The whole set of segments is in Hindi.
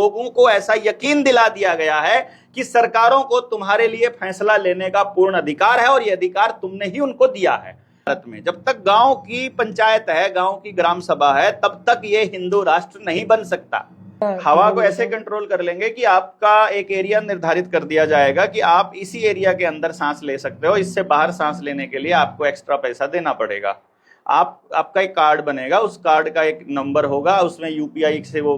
लोगों को ऐसा यकीन दिला दिया गया है कि सरकारों को तुम्हारे लिए फैसला लेने का पूर्ण अधिकार है और यह अधिकार तुमने ही उनको दिया है। भारत में जब तक गांव की पंचायत है, गांव की ग्राम सभा है, तब तक ये हिंदू राष्ट्र नहीं बन सकता। हवा को ऐसे कंट्रोल कर लेंगे कि आपका एक एरिया निर्धारित कर दिया जाएगा कि आप इसी एरिया के अंदर सांस ले सकते हो, इससे बाहर सांस लेने के लिए आपको एक्स्ट्रा पैसा देना पड़ेगा। आपका एक कार्ड बनेगा, उस कार्ड का एक नंबर होगा, उसमें यूपीआई से वो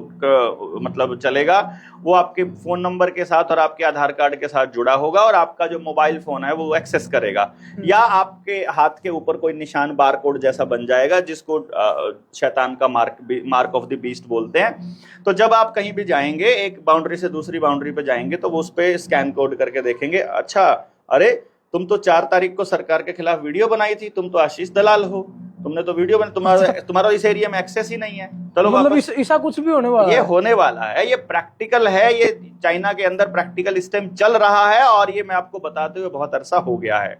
मतलब चलेगा, वो आपके फोन नंबर के साथ और आपके आधार कार्ड के साथ जुड़ा होगा और आपका जो मोबाइल फोन है वो एक्सेस करेगा, या आपके हाथ के ऊपर कोई निशान बार कोड जैसा बन जाएगा जिसको शैतान का मार्क ऑफ द बीस्ट बोलते हैं। तो जब आप कहीं भी जाएंगे, एक बाउंड्री से दूसरी बाउंड्री पे जाएंगे, तो वो उस पर स्कैन कोड करके देखेंगे, अच्छा अरे तुम तो 4 तारीख को सरकार के खिलाफ वीडियो बनाई थी, तुम तो आशीष दलाल हो, तुमने तो वीडियो बना, तुम्हारा इस एरिया में एक्सेस ही नहीं है, चलो मतलब ऐसा कुछ भी होने वाला ये होने वाला है। ये प्रैक्टिकल है, ये चाइना के अंदर प्रैक्टिकल सिस्टम चल रहा है और ये मैं आपको बताते हुए बहुत अरसा हो गया है।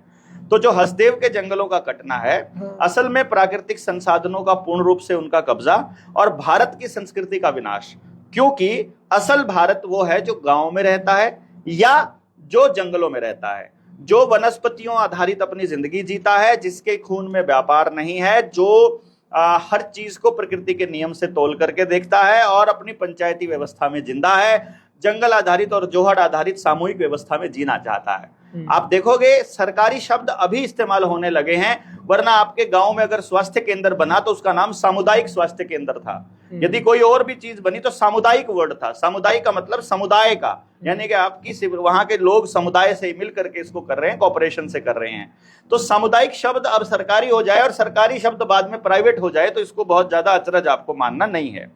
तो जो हसदेव के जंगलों का कटना है, असल में प्राकृतिक संसाधनों का पूर्ण रूप से उनका कब्जा और भारत की संस्कृति का विनाश, क्योंकि असल भारत वो है जो गांव में रहता है या जो जंगलों में रहता है, जो वनस्पतियों आधारित अपनी जिंदगी जीता है, जिसके खून में व्यापार नहीं है, जो हर चीज को प्रकृति के नियम से तोल करके देखता है और अपनी पंचायती व्यवस्था में जिंदा है, जंगल आधारित और जोहड़ आधारित सामूहिक व्यवस्था में जीना चाहता है। आप देखोगे सरकारी शब्द अभी इस्तेमाल होने लगे हैं, वरना आपके गांव में अगर स्वास्थ्य केंद्र बना तो उसका नाम सामुदायिक स्वास्थ्य केंद्र था। यदि कोई और भी चीज बनी तो सामुदायिक वर्ड था। सामुदायिक का मतलब समुदाय का, यानी कि आपकी वहां के लोग समुदाय से मिल करके इसको कर रहे हैं, कॉपरेशन से कर रहे हैं। तो सामुदायिक शब्द अब सरकारी हो जाए और सरकारी शब्द बाद में प्राइवेट हो जाए तो इसको बहुत ज्यादा अचरज आपको मानना नहीं है।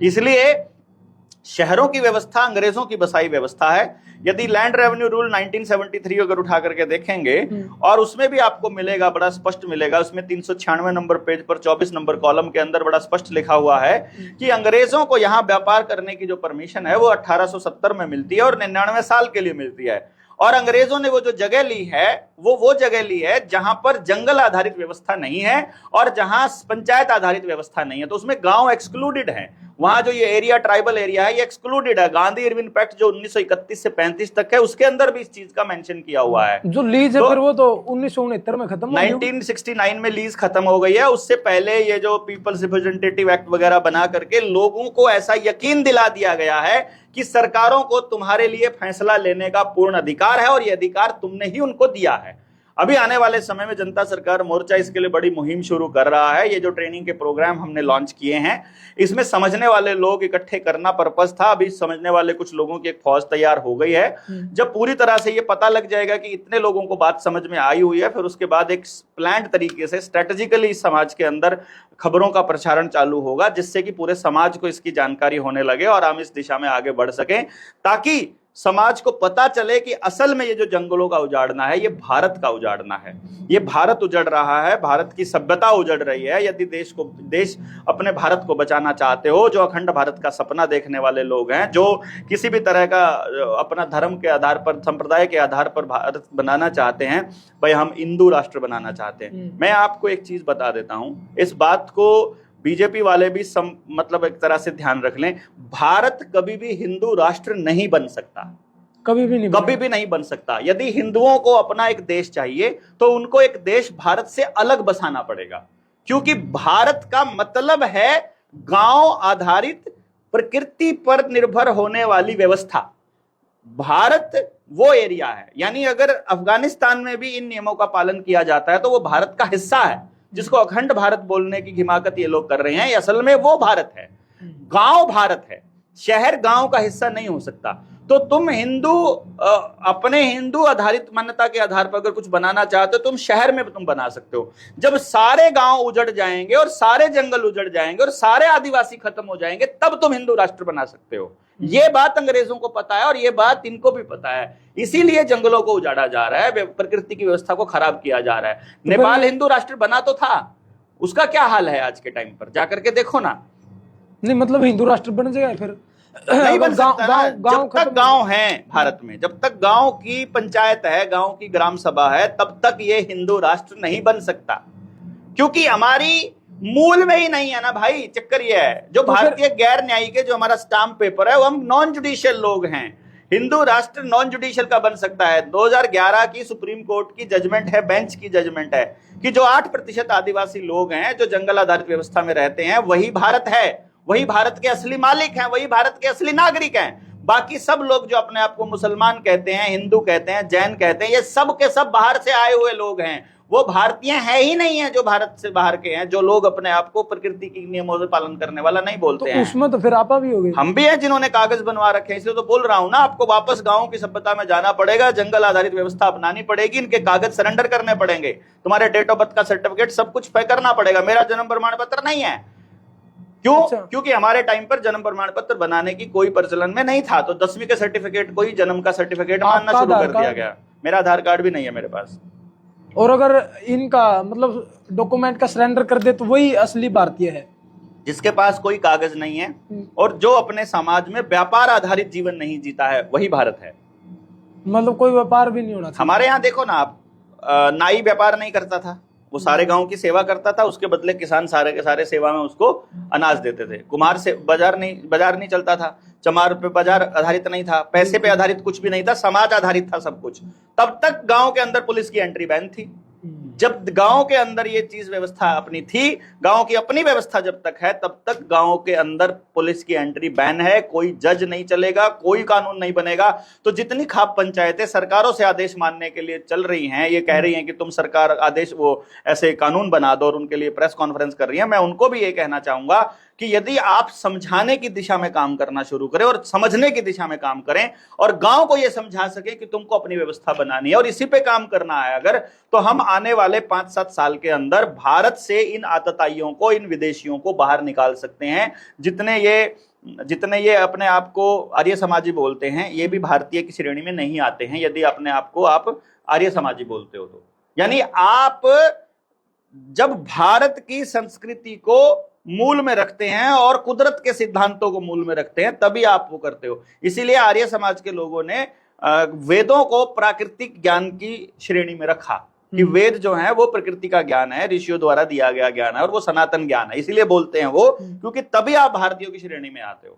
इसलिए शहरों की व्यवस्था अंग्रेजों की बसाई व्यवस्था है। यदि लैंड रेवेन्यू रूल 1973 अगर उठा करके देखेंगे और उसमें भी आपको मिलेगा, बड़ा स्पष्ट मिलेगा, उसमें 396 नंबर पेज पर 24 नंबर कॉलम के अंदर बड़ा स्पष्ट लिखा हुआ है कि अंग्रेजों को यहां व्यापार करने की जो परमिशन है वो 1870 में मिलती है और 99 साल के लिए मिलती है। और अंग्रेजों ने वो जो जगह ली है वो जगह ली है जहां पर जंगल आधारित व्यवस्था नहीं है और जहां पंचायत आधारित व्यवस्था नहीं है। तो उसमें गांव एक्सक्लूडेड है। वहां जो ये एरिया ट्राइबल एरिया है ये एक्सक्लूडेड है। गांधी इरविन पैक्ट जो 1931 से 35 तक है उसके अंदर भी इस चीज का मेंशन किया हुआ है। जो लीज है फिर वो तो 1969 में खत्म, 1969 में लीज खत्म हो गई है। उससे पहले ये जो पीपल्स रिप्रेजेंटेटिव एक्ट वगैरह बना करके लोगों को ऐसा यकीन दिला दिया गया है कि सरकारों को तुम्हारे लिए फैसला लेने का पूर्ण अधिकार है और यह अधिकार तुमने ही उनको दिया है। अभी आने वाले समय में जनता सरकार मोर्चा इसके लिए बड़ी मुहिम शुरू कर रहा है। ये जो ट्रेनिंग के प्रोग्राम हमने लॉन्च किए हैं इसमें समझने वाले लोग इकट्ठे करना पर्पस था। अभी समझने वाले कुछ लोगों की एक फौज तैयार हो गई है। जब पूरी तरह से ये पता लग जाएगा कि इतने लोगों को बात समझ में आई हुई है, फिर उसके बाद एक प्लान्ड तरीके से स्ट्रेटेजिकली समाज के अंदर खबरों का प्रसारण चालू होगा, जिससे कि पूरे समाज को इसकी जानकारी होने लगे और हम इस दिशा में आगे बढ़ सकें, ताकि समाज को पता चले कि असल में ये जो जंगलों का उजाड़ना है ये भारत का उजाड़ना है। ये भारत उजड़ रहा है, भारत की सभ्यता उजड़ रही है। यदि देश अपने भारत को बचाना चाहते हो, जो अखंड भारत का सपना देखने वाले लोग हैं, जो किसी भी तरह का अपना धर्म के आधार पर, संप्रदाय के आधार पर भारत बनाना चाहते हैं, भाई हम हिंदू राष्ट्र बनाना चाहते हैं। मैं आपको एक चीज बता देता हूं, इस बात को बीजेपी वाले भी मतलब एक तरह से ध्यान रख लें, भारत कभी भी हिंदू राष्ट्र नहीं बन सकता, कभी भी नहीं बन सकता। यदि हिंदुओं को अपना एक देश चाहिए तो उनको एक देश भारत से अलग बसाना पड़ेगा, क्योंकि भारत का मतलब है गांव आधारित, प्रकृति पर निर्भर होने वाली व्यवस्था। भारत वो एरिया है, यानी अगर अफगानिस्तान में भी इन नियमों का पालन किया जाता है तो वो भारत का हिस्सा है। जिसको अखंड भारत बोलने की हिमाकत ये लोग कर रहे हैं, असल में वो भारत है, गांव भारत है, शहर गांव का हिस्सा नहीं हो सकता। तो तुम हिंदू अपने हिंदू आधारित मान्यता के आधार पर अगर कुछ बनाना चाहते हो, तुम शहर में तुम बना सकते हो। जब सारे गांव उजड़ जाएंगे और सारे जंगल उजड़ जाएंगे और सारे आदिवासी खत्म हो जाएंगे, तब तुम हिंदू राष्ट्र बना सकते हो। ये बात अंग्रेजों को पता है और ये बात इनको भी पता है, इसीलिए जंगलों को उजाड़ा जा रहा है, प्रकृति की व्यवस्था को खराब किया जा रहा है। नेपाल हिंदू राष्ट्र बना तो था, उसका क्या हाल है आज के टाइम पर, जाकर के देखो ना। नहीं मतलब हिंदू राष्ट्र बन जाएगा फिर नहीं बन सकता ना। जब तक गांव है भारत में, जब तक गांव की पंचायत है, गांव की ग्राम सभा है, तब तक ये हिंदू राष्ट्र नहीं बन सकता। क्योंकि हमारी मूल में ही नहीं है ना भाई। चक्कर ये है, जो तो भारतीय गैर न्यायिक है, जो हमारा स्टाम्प पेपर है, वो हम नॉन जुडिशियल लोग हैं। हिंदू राष्ट्र नॉन जुडिशियल का बन सकता है। 2011 की सुप्रीम कोर्ट की जजमेंट है, बेंच की जजमेंट है कि जो 8% आदिवासी लोग हैं, जो जंगल आधारित व्यवस्था में रहते हैं, वही भारत है, वही भारत के असली मालिक हैं, वही भारत के असली नागरिक हैं। बाकी सब लोग जो अपने आप को मुसलमान कहते हैं, हिंदू कहते हैं, जैन कहते हैं, ये सब के सब बाहर से आए हुए लोग हैं। वो भारतीय है ही नहीं है जो भारत से बाहर के हैं, जो लोग अपने आप को प्रकृति के नियमों से पालन करने वाला नहीं बोलते हैं। उसमें तो फिर आपा भी हो गए। हम भी हैं जिन्होंने कागज बनवा रखे हैं, इसलिए तो बोल रहा हूं ना, आपको वापस गांव की सभ्यता में जाना पड़ेगा, जंगल आधारित व्यवस्था अपनानी पड़ेगी, इनके कागज सरेंडर करने पड़ेंगे, तुम्हारे डेट ऑफ बर्थ का सर्टिफिकेट सब कुछ पे करना पड़ेगा। मेरा जन्म प्रमाण पत्र नहीं है, क्यों? अच्छा। क्योंकि हमारे टाइम पर जन्म प्रमाण पत्र बनाने की कोई प्रचलन में नहीं था, तो 10वीं के सर्टिफिकेट को ही जन्म का सर्टिफिकेट मानना शुरू कर दिया गया। मेरा आधार कार्ड भी नहीं है मेरे पास। और अगर इनका मतलब डॉक्यूमेंट का सरेंडर कर दे तो वही असली भारतीय है। जिसके पास कोई कागज नहीं है और जो अपने समाज में व्यापार आधारित जीवन नहीं जीता है, वही भारत है। मतलब कोई व्यापार भी नहीं होना चाहिए। हमारे यहाँ देखो ना आप, नाई व्यापार नहीं करता था, वो सारे गांव की सेवा करता था, उसके बदले किसान सारे के सारे सेवा में उसको अनाज देते थे। कुम्हार से बाजार नहीं चलता था, चमार पे बाजार आधारित नहीं था, पैसे पे आधारित कुछ भी नहीं था, समाज आधारित था सब कुछ। तब तक गांव के अंदर पुलिस की एंट्री बैन थी। जब गांव के अंदर ये चीज व्यवस्था अपनी थी, गांव की अपनी व्यवस्था जब तक है, तब तक गांव के अंदर पुलिस की एंट्री बैन है। कोई जज नहीं चलेगा, कोई कानून नहीं बनेगा। तो जितनी खाप पंचायतें सरकारों से आदेश मानने के लिए चल रही हैं, ये कह रही हैं कि तुम सरकार आदेश वो ऐसे कानून बना दो, और उनके लिए प्रेस कॉन्फ्रेंस कर रही है, मैं उनको भी ये कहना चाहूंगा कि यदि आप समझाने की दिशा में काम करना शुरू करें और समझने की दिशा में काम करें और गांव को यह समझा सके कि तुमको अपनी व्यवस्था बनानी है और इसी पे काम करना है अगर, तो हम आने वाले 5-7 साल के अंदर भारत से इन आतताइयों को, इन विदेशियों को बाहर निकाल सकते हैं। जितने ये अपने आप को आर्य समाजी बोलते हैं, ये भी भारतीय की श्रेणी में नहीं आते हैं। यदि अपने आप को आप आर्य समाजी बोलते हो तो यानी आप जब भारत की संस्कृति को मूल में रखते हैं और कुदरत के सिद्धांतों को मूल में रखते हैं, तभी आप वो करते हो। इसीलिए आर्य समाज के लोगों ने वेदों को प्राकृतिक ज्ञान की श्रेणी में रखा कि वेद जो है वो प्रकृति का ज्ञान है, ऋषियों द्वारा दिया गया ज्ञान है और वो सनातन ज्ञान है। इसीलिए बोलते हैं वो, क्योंकि तभी आप भारतीयों की श्रेणी में आते हो।